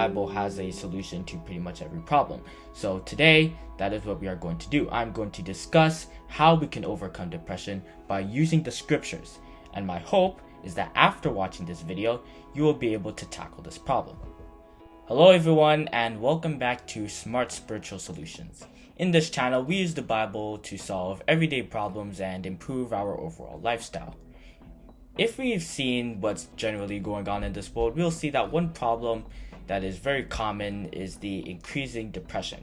Bible has a solution to pretty much every problem. So today, that is what we are going to do. I'm going to discuss how we can overcome depression by using the scriptures. And my hope is that after watching this video, you will be able to tackle this problem. Hello everyone, and welcome back to Smart Spiritual Solutions. In this channel, we use the Bible to solve everyday problems and improve our overall lifestyle. If we've seen what's generally going on in this world, we'll see that one problem that is very common is the increasing depression.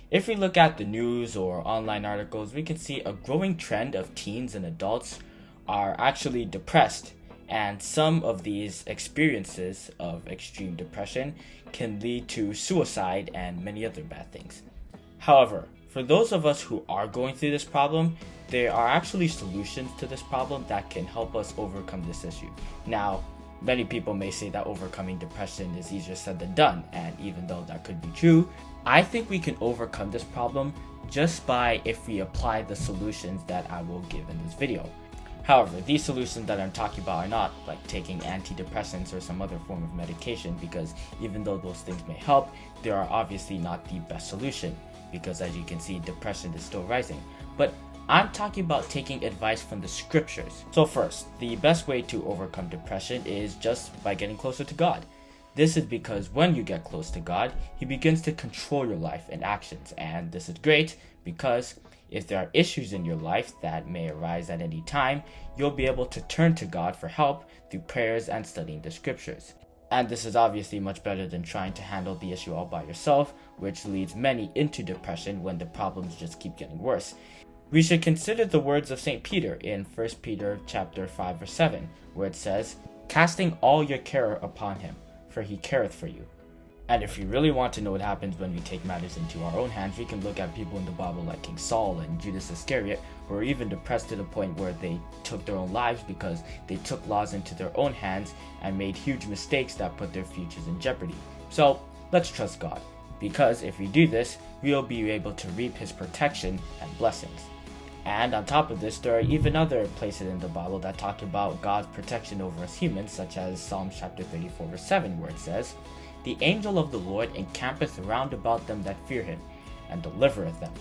If we look at the news or online articles, we can see a growing trend of teens and adults are actually depressed, and some of these experiences of extreme depression can lead to suicide and many other bad things. However, for those of us who are going through this problem, there are actually solutions to this problem that can help us overcome this issue. Now, many people may say that overcoming depression is easier said than done, and even though that could be true, I think we can overcome this problem just by if we apply the solutions that I will give in this video. However, these solutions that I'm talking about are not like taking antidepressants or some other form of medication, because even though those things may help, they are obviously not the best solution, because as you can see, depression is still rising. But I'm talking about taking advice from the scriptures. So first, the best way to overcome depression is just by getting closer to God. This is because when you get close to God, He begins to control your life and actions. And this is great because if there are issues in your life that may arise at any time, you'll be able to turn to God for help through prayers and studying the scriptures. And this is obviously much better than trying to handle the issue all by yourself, which leads many into depression when the problems just keep getting worse. We should consider the words of St. Peter in 1 Peter chapter 5 verse 7, where it says, "Casting all your care upon him, for he careth for you." And if you really want to know what happens when we take matters into our own hands, we can look at people in the Bible like King Saul and Judas Iscariot, who were even depressed to the point where they took their own lives because they took laws into their own hands and made huge mistakes that put their futures in jeopardy. So let's trust God, because if we do this, we will be able to reap His protection and blessings. And on top of this, there are even other places in the Bible that talk about God's protection over us humans, such as Psalms chapter 34 verse 7, where it says, "The angel of the Lord encampeth round about them that fear him, and delivereth them."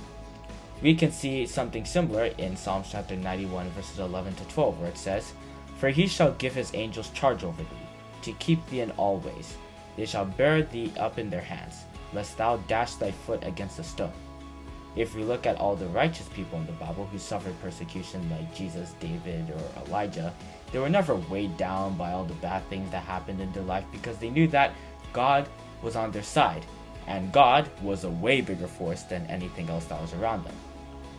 We can see something similar in Psalms chapter 91 verses 11 to 12, where it says, "For he shall give his angels charge over thee, to keep thee in all ways. They shall bear thee up in their hands, lest thou dash thy foot against a stone." If we look at all the righteous people in the Bible who suffered persecution like Jesus, David, or Elijah, they were never weighed down by all the bad things that happened in their life because they knew that God was on their side, and God was a way bigger force than anything else that was around them.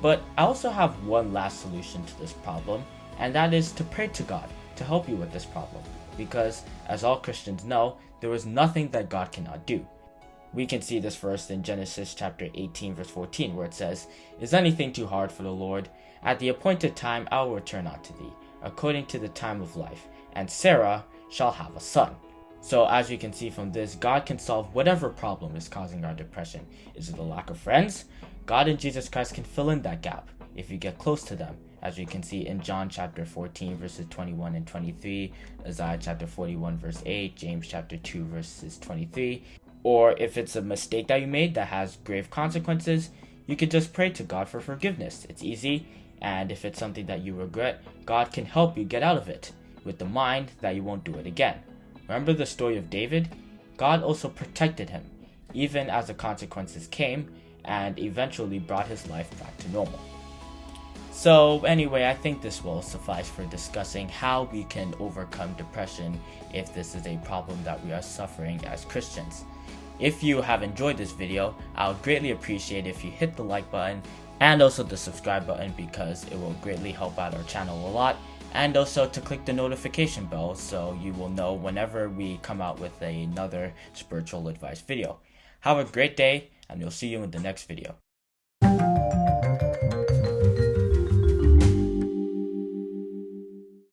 But I also have one last solution to this problem, and that is to pray to God to help you with this problem, because as all Christians know, there is nothing that God cannot do. We can see this first in Genesis chapter 18 verse 14, where it says, "Is anything too hard for the Lord? At the appointed time I will return unto thee, according to the time of life, and Sarah shall have a son." So as you can see from this, God can solve whatever problem is causing our depression. Is it the lack of friends? God and Jesus Christ can fill in that gap if you get close to them, as you can see in John chapter 14 verses 21 and 23, Isaiah chapter 41 verse 8, James chapter 2 verses 23. Or if it's a mistake that you made that has grave consequences, you can just pray to God for forgiveness. It's easy, and if it's something that you regret, God can help you get out of it with the mind that you won't do it again. Remember the story of David? God also protected him, even as the consequences came, and eventually brought his life back to normal. So anyway, I think this will suffice for discussing how we can overcome depression if this is a problem that we are suffering as Christians. If you have enjoyed this video, I would greatly appreciate if you hit the like button and also the subscribe button, because it will greatly help out our channel a lot, and also to click the notification bell so you will know whenever we come out with another spiritual advice video. Have a great day, and we'll see you in the next video.